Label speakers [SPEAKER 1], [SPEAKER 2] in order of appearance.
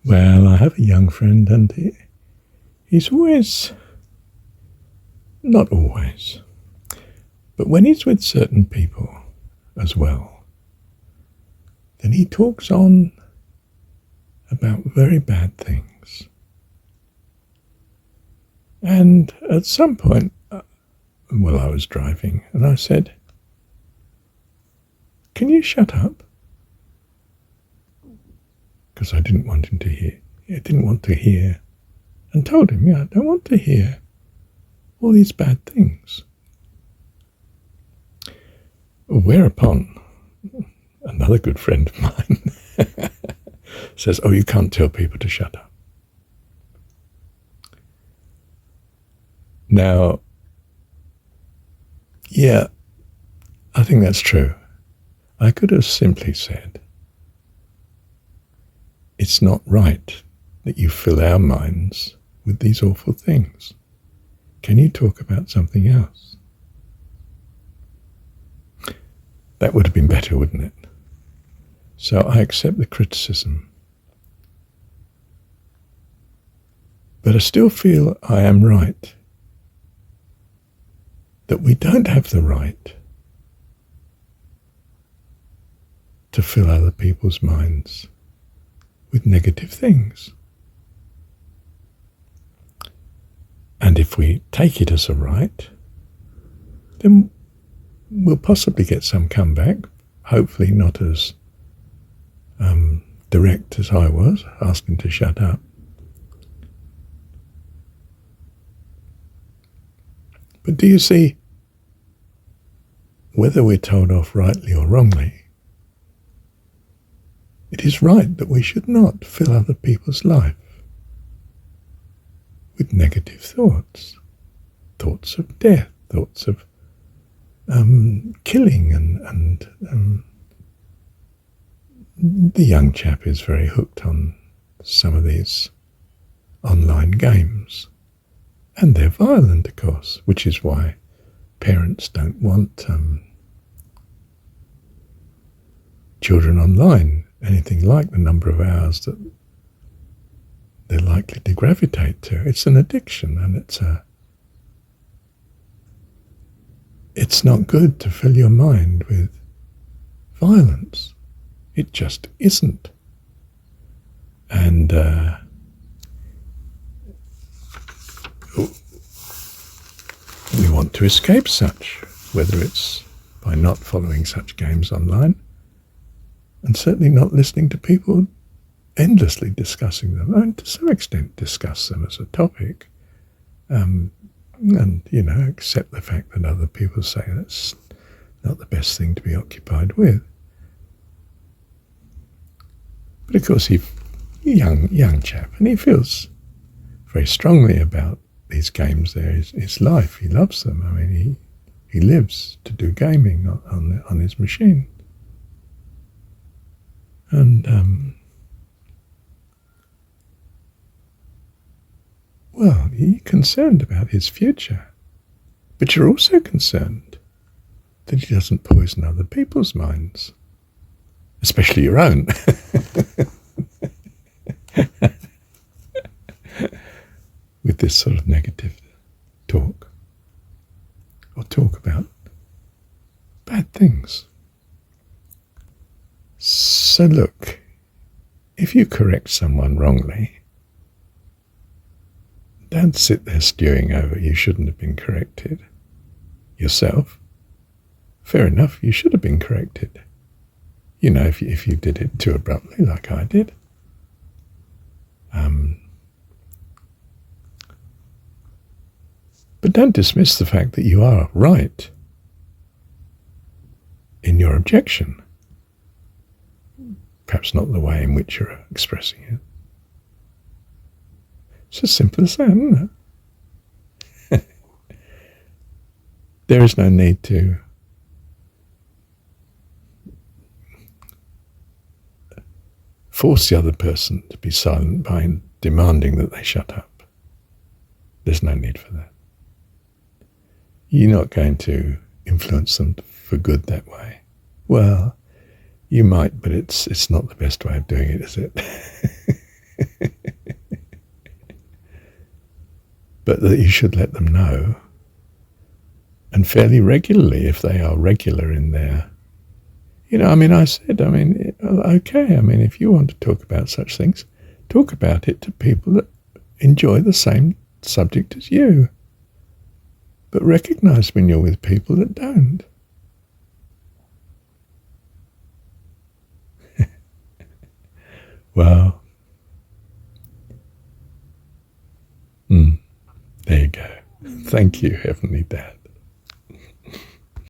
[SPEAKER 1] Well, I have a young friend, and he's always, not always, but when he's with certain people as well, then he talks on about very bad things. And at some point, I was driving, and I said, "Can you shut up?" Because I didn't want him to hear. I didn't want to hear, and told him, I don't want to hear all these bad things. Whereupon, another good friend of mine says, "Oh, you can't tell people to shut up." Now, yeah, I think that's true. I could have simply said, it's not right that you fill our minds with these awful things. Can you talk about something else? That would have been better, wouldn't it? So I accept the criticism. But I still feel I am right, that we don't have the right to fill other people's minds with negative things. And if we take it as a right, then we'll possibly get some comeback, hopefully not as direct as I was, asking to shut up. But do you see, whether we're told off rightly or wrongly, it is right that we should not fill other people's life with negative thoughts, thoughts of death, thoughts of killing, and the young chap is very hooked on some of these online games, and they're violent, of course, which is why parents don't want children online anything like the number of hours that they're likely to gravitate to. It's an addiction, and it's not good to fill your mind with violence. It just isn't. And we want to escape such, whether it's by not following such games online, and certainly not listening to people endlessly discussing them, and to some extent discuss them as a topic, and accept the fact that other people say that's not the best thing to be occupied with. But of course, he's a young chap, and he feels very strongly about these games. They're his life. He loves them. I mean, he lives to do gaming on his machine. And you're concerned about his future, but you're also concerned that he doesn't poison other people's minds, especially your own. With this sort of negative talk, or talk about bad things. So look, if you correct someone wrongly, don't sit there stewing over you shouldn't have been corrected yourself. Fair enough, you should have been corrected. If you did it too abruptly, like I did. But don't dismiss the fact that you are right in your objection. Perhaps not the way in which you're expressing it. It's as simple as that, isn't it? There is no need to force the other person to be silent by demanding that they shut up. There's no need for that. You're not going to influence them for good that way. Well, you might, but it's not the best way of doing it, is it? but that you should let them know, and fairly regularly if they are regular in their, I said, okay, if you want to talk about such things, talk about it to people that enjoy the same subject as you. But recognize when you're with people that don't. Well, there you go. Thank you, Heavenly Dad.